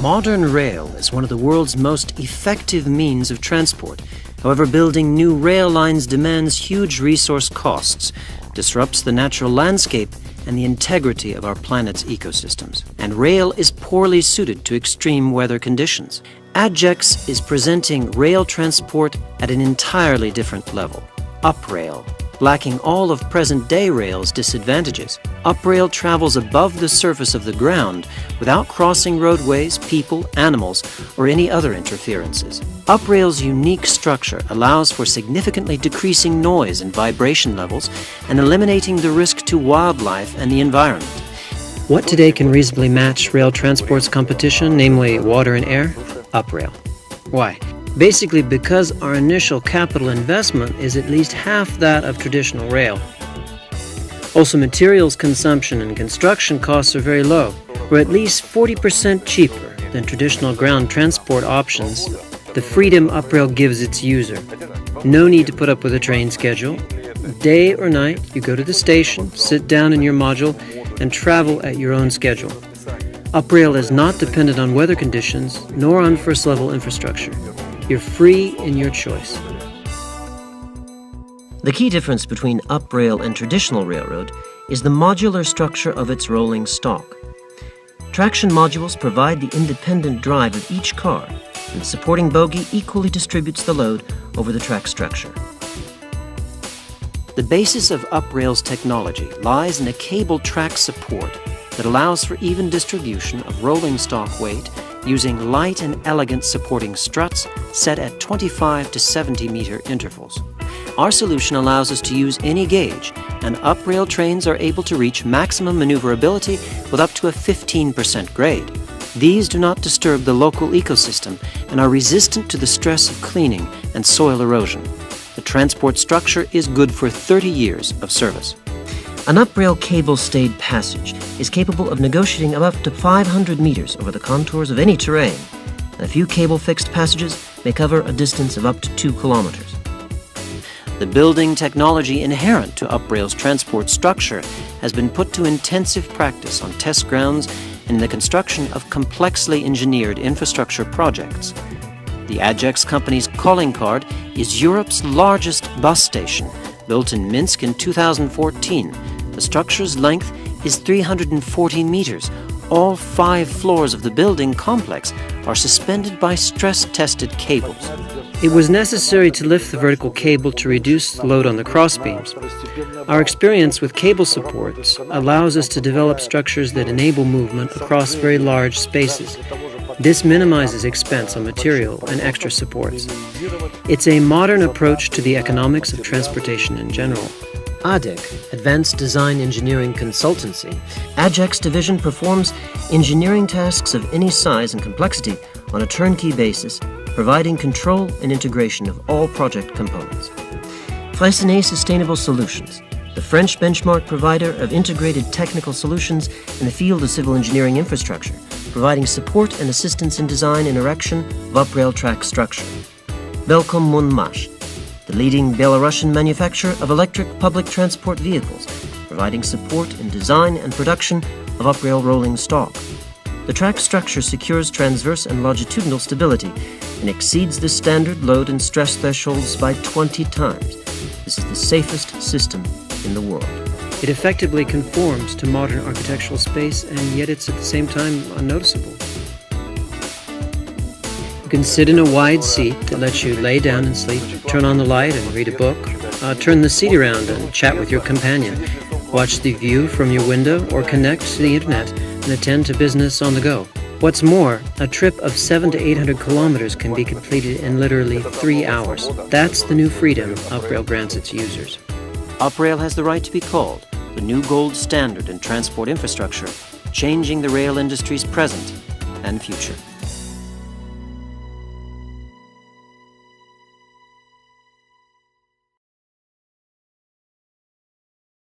Modern rail is one of the world's most effective means of transport. However, building new rail lines demands huge resource costs, disrupts the natural landscape and the integrity of our planet's ecosystems. And rail is poorly suited to extreme weather conditions. ADGEX is presenting rail transport at an entirely different level. UPRAIL. Lacking all of present-day rail's disadvantages, UPRAIL travels above the surface of the ground without crossing roadways, people, animals, or any other interferences. UPRAIL's unique structure allows for significantly decreasing noise and vibration levels and eliminating the risk to wildlife and the environment. What today can reasonably match rail transport's competition, namely water and air? UPRAIL. Why? Basically because our initial capital investment is at least half that of traditional rail. Also, materials consumption and construction costs are very low. We're at least 40% cheaper than traditional ground transport options. The freedom UPRAIL gives its user. No need to put up with a train schedule. Day or night, you go to the station, sit down in your module, and travel at your own schedule. UPRAIL is not dependent on weather conditions, nor on first-level infrastructure. You're free in your choice. The key difference between UPRAIL and traditional railroad is the modular structure of its rolling stock. Traction modules provide the independent drive of each car, and the supporting bogie equally distributes the load over the track structure. The basis of UPRAIL's technology lies in a cable track support that allows for even distribution of rolling stock weight using light and elegant supporting struts set at 25 to 70 meter intervals. Our solution allows us to use any gauge, and UPRAIL trains are able to reach maximum maneuverability with up to a 15% grade. These do not disturb the local ecosystem and are resistant to the stress of cleaning and soil erosion. The transport structure is good for 30 years of service. An UPRAIL cable-stayed passage is capable of negotiating up to 500 meters over the contours of any terrain, and a few cable-fixed passages may cover a distance of up to 2 kilometers. The building technology inherent to UPRAIL's transport structure has been put to intensive practice on test grounds and in the construction of complexly engineered infrastructure projects. The ADGEX company's calling card is Europe's largest bus station, built in Minsk in 2014. The structure's length is 340 meters. All 5 floors of the building complex are suspended by stress-tested cables. It was necessary to lift the vertical cable to reduce the load on the crossbeams. Our experience with cable supports allows us to develop structures that enable movement across very large spaces. This minimizes expense on material and extra supports. It's a modern approach to the economics of transportation in general. ADEC, Advanced Design Engineering Consultancy. ADGEX division performs engineering tasks of any size and complexity on a turnkey basis, providing control and integration of all project components. Freycinet Sustainable Solutions, the French benchmark provider of integrated technical solutions in the field of civil engineering infrastructure, providing support and assistance in design and erection of UPRAIL track structure. Belkom-Munmash, the leading Belarusian manufacturer of electric public transport vehicles, providing support in design and production of UPRAIL rolling stock. The track structure secures transverse and longitudinal stability and exceeds the standard load and stress thresholds by 20 times. This is the safest system in the world. It effectively conforms to modern architectural space, and yet it's at the same time unnoticeable. You can sit in a wide seat that lets you lay down and sleep, turn on the light and read a book, turn the seat around and chat with your companion, watch the view from your window, or connect to the internet and attend to business on the go. What's more, a trip of 700 to 800 kilometers can be completed in literally 3 hours. That's the new freedom UPRAIL grants its users. UPRAIL has the right to be called the new gold standard in transport infrastructure, changing the rail industry's present and future.